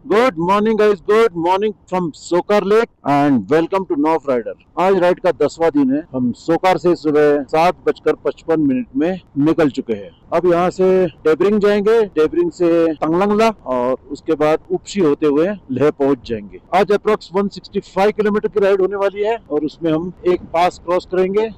Good morning guys, good morning from Tso Kar lake and welcome to Nof rider. आज ride का 10वां दिन है। हम सोकार से सुबह 7:55 में निकल चुके हैं। अब यहाँ से डेबरिंग जाएंगे, डेबरिंग से तंगलंगला और उसके बाद उपशी होते हुए लेह पहुंच जाएंगे। आज अप्रोक्स 165 किलोमीटर की राइड होने वाली है और उसमें हम एक पास क्रॉस करेंगे।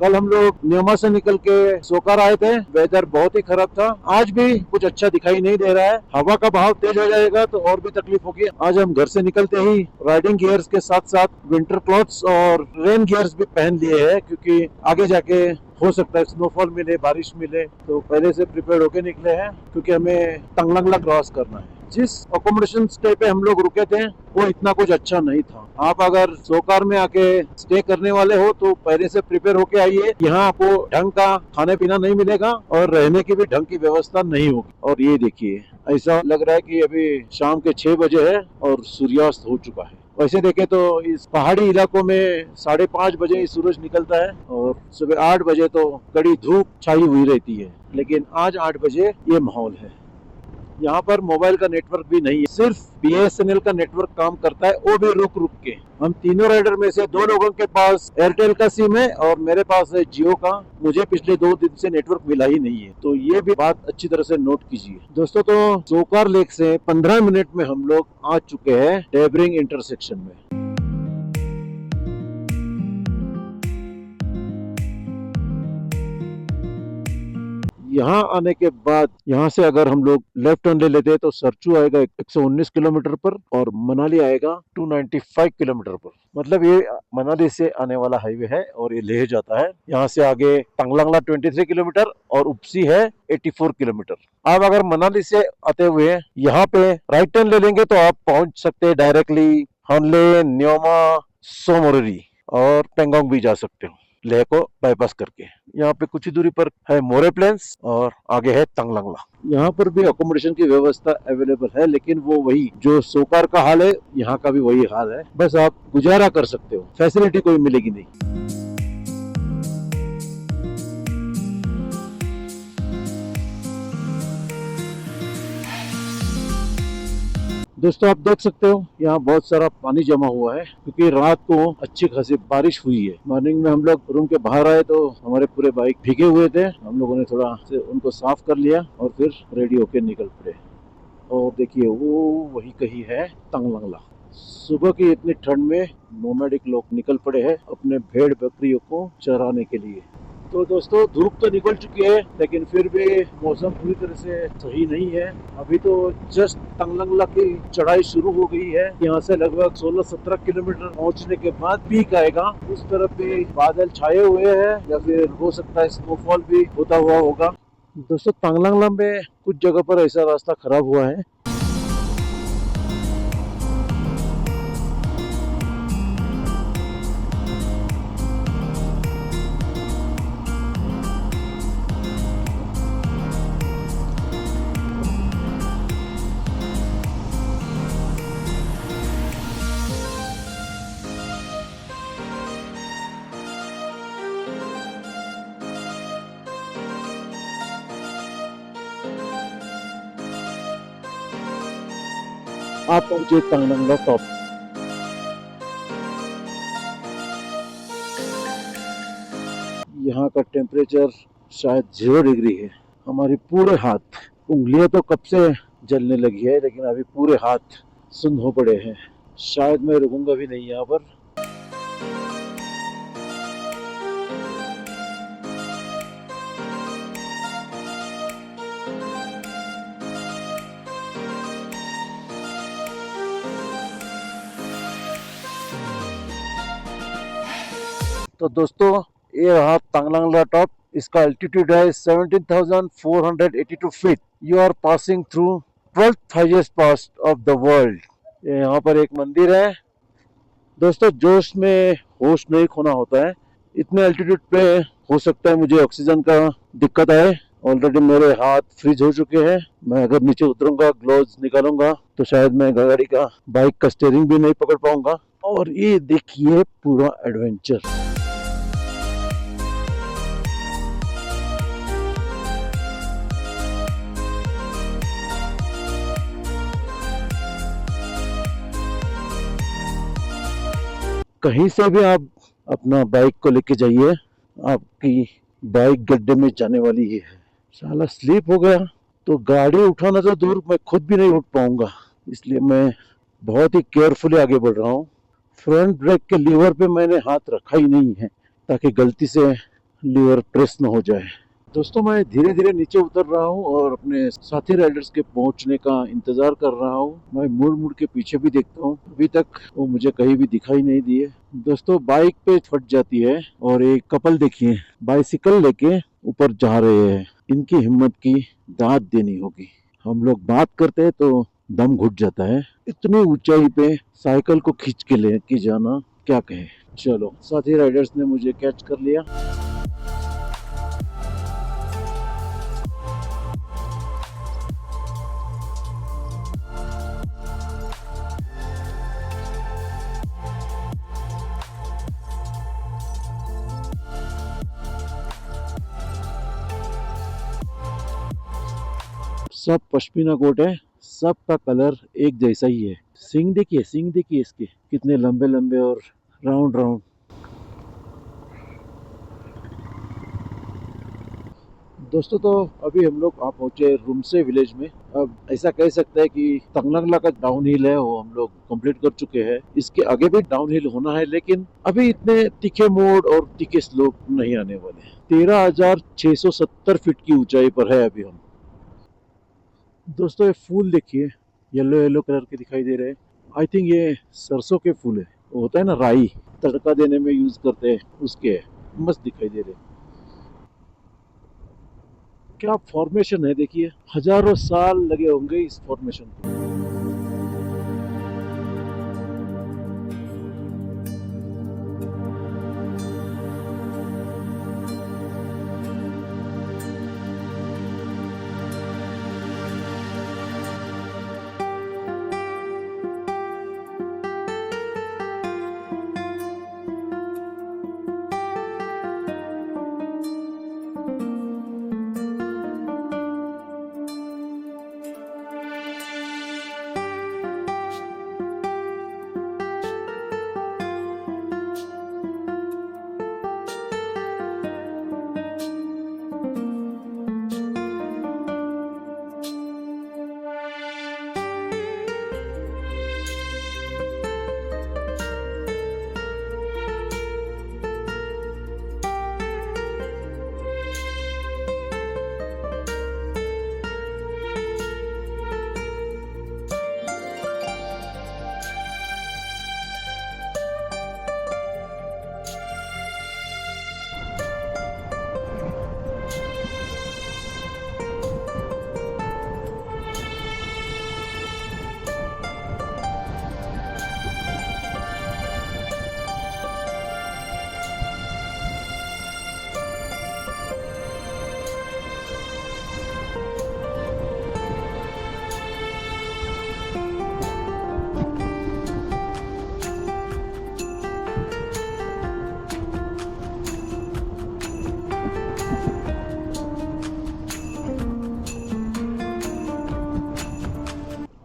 कल हम लोग न्योमा से निकल के सोकार आए थे। वेदर बहुत ही खराब था। आज भी कुछ अच्छा दिखाई नहीं दे रहा है। हवा का बहाव तेज हो जाएगा तो और भी तकलीफ होगी। आज हम घर से निकलते ही राइडिंग गियर्स के साथ साथ विंटर क्लॉथ्स और रेन गियर्स भी पहन लिए हैं, क्योंकि आगे जाके हो सकता है स्नोफॉल मिले, बारिश मिले, तो पहले से प्रिपेयर होके निकले हैं, क्योंकि हमें तंगलंगला क्रॉस करना है। जिस अकोमोडेशन स्टे पे हम लोग रुके थे वो इतना कुछ अच्छा नहीं था। आप अगर सोकार में आके स्टे करने वाले हो तो पहले से प्रिपेयर होके आइए। यहाँ आपको ढंग का खाने पीना नहीं मिलेगा और रहने की भी ढंग की व्यवस्था नहीं होगी। और ये देखिए, ऐसा लग रहा है कि अभी शाम के 6 बजे है और सूर्यास्त हो चुका है। वैसे देखें तो इस पहाड़ी इलाकों में 5:30 बजे ही सूरज निकलता है और सुबह 8 बजे तो कड़ी धूप छाई हुई रहती है, लेकिन आज 8 बजे ये माहौल है। यहाँ पर मोबाइल का नेटवर्क भी नहीं है, सिर्फ बीएसएनएल का नेटवर्क काम करता है, वो भी रुक रुक के। हम तीनों राइडर में से 2 लोगों के पास एयरटेल का सिम है और मेरे पास है जियो का। मुझे पिछले 2 दिन से नेटवर्क मिला ही नहीं है, तो ये भी बात अच्छी तरह से नोट कीजिए दोस्तों। तो सोकार लेक से 15 मिनट में हम लोग आ चुके हैं डेबरिंग इंटरसेक्शन में। यहाँ आने के बाद यहाँ से अगर हम लोग लेफ्ट टर्न ले लेते हैं तो सरचू आएगा 119 किलोमीटर पर और मनाली आएगा 295 किलोमीटर पर। मतलब ये मनाली से आने वाला हाईवे है और ये लेह जाता है। यहाँ से आगे तंगलंगला 23 किलोमीटर और उपसी है 84 किलोमीटर। आप अगर मनाली से आते हुए यहाँ पे राइट टर्न ले लेंगे तो आप पहुंच सकते हैं डायरेक्टली हनले, न्योमा, सोमोरी और पेंगोंग भी जा सकते हो लेह को बाईपास करके। यहाँ पे कुछ ही दूरी पर है मोरे प्लेन्स और आगे है तंगलंगला। यहाँ पर भी अकोमोडेशन की व्यवस्था अवेलेबल है, लेकिन वो वही जो सोकार का हाल है यहाँ का भी वही हाल है। बस आप गुजारा कर सकते हो, फैसिलिटी कोई मिलेगी नहीं। दोस्तों आप देख सकते हो यहाँ बहुत सारा पानी जमा हुआ है, क्योंकि रात को अच्छी खासी बारिश हुई है। मॉर्निंग में हम लोग रूम के बाहर आए तो हमारे पूरे बाइक भीगे हुए थे। हम लोगों ने थोड़ा से उनको साफ कर लिया और फिर रेडी होके निकल पड़े। और देखिए वो वही कहीं है तंगलंगला। सुबह की इतनी ठंड में नोमैडिक लोग निकल पड़े हैं अपने भेड़ बकरियों को चराने के लिए। तो दोस्तों धूप तो निकल चुकी है, लेकिन फिर भी मौसम पूरी तरह से सही नहीं है। अभी तो जस्ट तंगलंगला की चढ़ाई शुरू हो गई है। यहाँ से लगभग 16-17 किलोमीटर पहुँचने के बाद पीक आएगा। उस तरफ भी बादल छाए हुए हैं या फिर हो सकता है स्नोफॉल भी होता हुआ होगा। दोस्तों तंगलंगला में कुछ जगह पर ऐसा रास्ता खराब हुआ है। आप पहुंचे तंगलंगला टॉप। यहाँ का टेम्परेचर शायद 0 डिग्री है। हमारी पूरे हाथ, उंगलियां तो कब से जलने लगी है, लेकिन अभी पूरे हाथ सुन्न हो पड़े हैं। शायद मैं रुकूंगा भी नहीं यहाँ पर। तो दोस्तों ये रहा तंगलंगला टॉप। इसका अल्टीट्यूड है 17,482 feet. You are passing through 12th highest pass of the world. यहाँ पर एक मंदिर है। दोस्तों जोश में होश नहीं खोना होता है। इतने अल्टीट्यूड पे हो सकता है मुझे ऑक्सीजन का दिक्कत आए। ऑलरेडी मेरे हाथ फ्रीज हो चुके हैं। मैं अगर नीचे उतरूंगा, ग्लोव्स निकालूंगा तो शायद मैं गाड़ी का, बाइक का स्टीयरिंग भी नहीं पकड़ पाऊंगा। और ये देखिए पूरा एडवेंचर। कहीं से भी आप अपना बाइक को लेके जाइए, आपकी बाइक गड्ढे में जाने वाली ही है। साला स्लिप हो गया तो गाड़ी उठाना तो दूर, मैं खुद भी नहीं उठ पाऊंगा। इसलिए मैं बहुत ही केयरफुली आगे बढ़ रहा हूँ। फ्रंट ब्रेक के लीवर पे मैंने हाथ रखा ही नहीं है ताकि गलती से लीवर प्रेस न हो जाए। दोस्तों, मैं धीरे धीरे नीचे उतर रहा हूँ और अपने साथी राइडर्स के पहुंचने का इंतजार कर रहा हूँ। मैं मुड़ मुड़ के पीछे भी देखता हूँ, अभी तक वो मुझे कहीं भी दिखाई नहीं दिए। दोस्तों, बाइक पे फट जाती है और एक कपल देखिए बाइसिकल लेके ऊपर जा रहे हैं। इनकी हिम्मत की दाद देनी होगी। हम लोग बात करते हैं तो दम घुट जाता है। इतनी ऊंचाई पे साइकिल को खींच के लेके जाना, क्या कहे। चलो, साथी राइडर्स ने मुझे कैच कर लिया। सब पश्मीना कोट है, सबका कलर एक जैसा ही है। सींग देखिए इसके कितने लंबे लंबे और राउंड राउंड। दोस्तों, तो अभी हम लोग आप पहुंचे रुमसे विलेज में। अब ऐसा कह सकते हैं कि तंगलंगला का डाउन हिल है वो हम लोग कंप्लीट कर चुके हैं। इसके आगे भी डाउन हिल होना है, लेकिन अभी इतने तीखे मोड़ और तीखे स्लोप नहीं आने वाले। 13,670 फीट की ऊंचाई पर है अभी हम। दोस्तों, ये फूल देखिए, येलो येलो कलर के दिखाई दे रहे हैं। आई थिंक ये सरसों के फूल है, वो होता है ना राई, तड़का देने में यूज करते हैं, उसके मस्त दिखाई दे रहे हैं। क्या फॉर्मेशन है देखिए, हजारों साल लगे होंगे इस फॉर्मेशन को।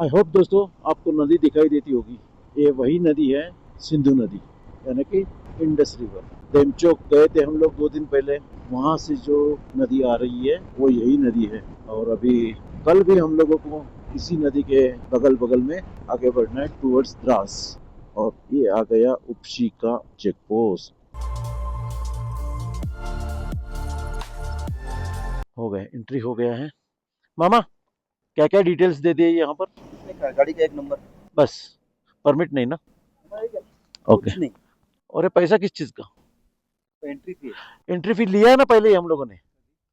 आई होप दोस्तों आपको नदी दिखाई देती होगी। ये वही नदी है, सिंधु नदी, यानी कि इंडस रिवर। डेमचोक गए थे हम लोग 2 दिन पहले, वहाँ से जो नदी आ रही है वो यही नदी है। और अभी कल भी हम लोगों को इसी नदी के बगल बगल में आगे बढ़ना है टूवर्ड्स द्रास। और ये आ गया उपशी का चेक पोस्ट। हो गए, एंट्री हो गया है। मामा, क्या क्या डिटेल्स दे दिए यहाँ पर? गाड़ी का 1 नंबर, बस, परमिट नहीं ना? ओके। कुछ नहीं। और ये पैसा किस चीज का? तो एंट्री फी एंट्री फी लिया है ना पहले ही हम लोगों ने,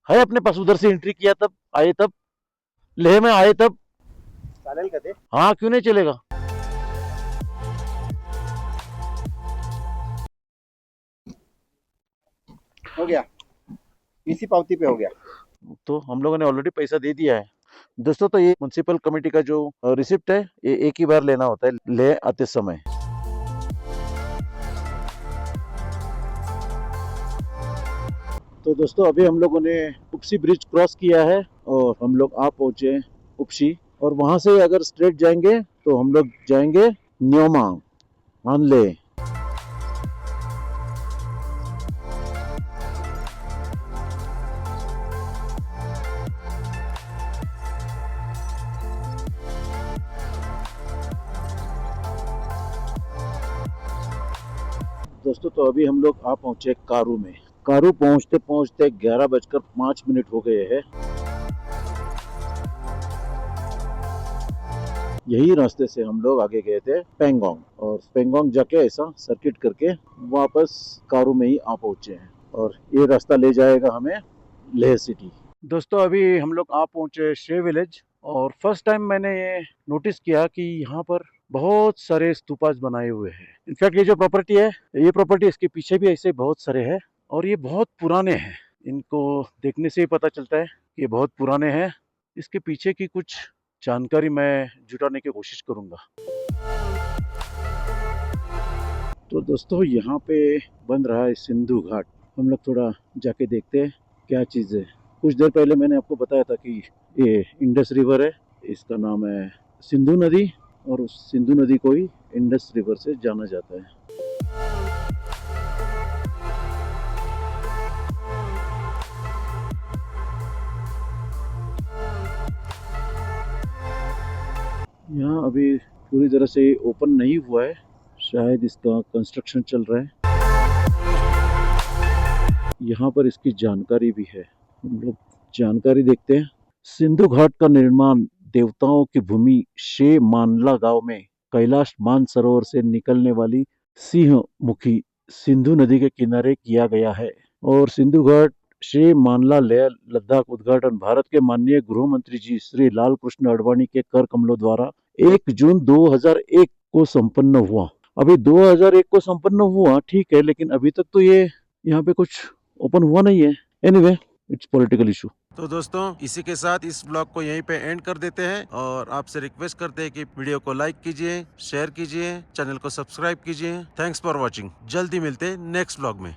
है अपने पास। उधर से एंट्री किया तब आए, तब लेह में आए तब। चालेल का ते? हाँ, क्यों नहीं चलेगा। हो गया, इसी पावती पे हो गया। तो हम लोगों ने ऑलरेडी पैसा दे दिया है दोस्तों। तो ये म्युनिसिपल कमेटी का जो रिसिप्ट है, ये एक ही बार लेना होता है ले आते समय। तो दोस्तों, अभी हम लोगों ने उपसी ब्रिज क्रॉस किया है और हम लोग आ पहुंचे उपसी। और वहां से अगर स्ट्रेट जाएंगे तो हम लोग जाएंगे न्योमा, मानले। दोस्तों तो अभी हम लोग आ पहुंचे कारू में। कारू पहुंचते पहुंचते 11:05 हो गए हैं। यही रास्ते से हम लोग आगे गए थे पेंगोंग, और पेंगोंग जाके ऐसा सर्किट करके वापस कारू में ही आ पहुंचे हैं, और ये रास्ता ले जाएगा हमें लेह सिटी। दोस्तों अभी हम लोग आ पहुंचे शे विलेज, और फर्स्ट टाइम मैंने ये नोटिस किया कि यहाँ पर बहुत सारे स्तूपास बनाए हुए हैं। इनफैक्ट ये जो प्रॉपर्टी है, ये प्रॉपर्टी, इसके पीछे भी ऐसे बहुत सारे हैं, और ये बहुत पुराने हैं। इनको देखने से ही पता चलता है कि ये बहुत पुराने हैं। इसके पीछे की कुछ जानकारी मैं जुटाने की कोशिश करूंगा। तो दोस्तों यहाँ पे बन रहा है सिंधु घाट। हम लोग थोड़ा जाके देखते हैं क्या चीज़ है। कुछ देर पहले मैंने आपको बताया था कि ये इंडस रिवर है, इसका नाम है सिंधु नदी, और उस सिंधु नदी को ही इंडस रिवर से जाना जाता है। यहाँ अभी पूरी तरह से ओपन नहीं हुआ है, शायद इसका कंस्ट्रक्शन चल रहा है। यहाँ पर इसकी जानकारी भी है, हम लोग जानकारी देखते हैं। सिंधु घाट का निर्माण देवताओं की भूमि शे मानला गांव में कैलाश मानसरोवर से निकलने वाली सिंह मुखी सिंधु नदी के किनारे किया गया है, और सिंधु घाट शे मानला लेह लद्दाख उद्घाटन भारत के माननीय गृह मंत्री जी श्री लाल कृष्ण आडवाणी के कर कमलों द्वारा 1 जून 2001 को संपन्न हुआ। अभी 2001 को संपन्न हुआ, ठीक है, लेकिन अभी तक तो ये यहाँ पे कुछ ओपन हुआ नहीं है। Anyway, it's political issue. तो दोस्तों इसी के साथ इस ब्लॉग को यहीं पे एंड कर देते हैं, और आपसे रिक्वेस्ट करते हैं कि वीडियो को लाइक कीजिए, शेयर कीजिए, चैनल को सब्सक्राइब कीजिए। Thanks for watching. जल्दी मिलते हैं नेक्स्ट ब्लॉग में।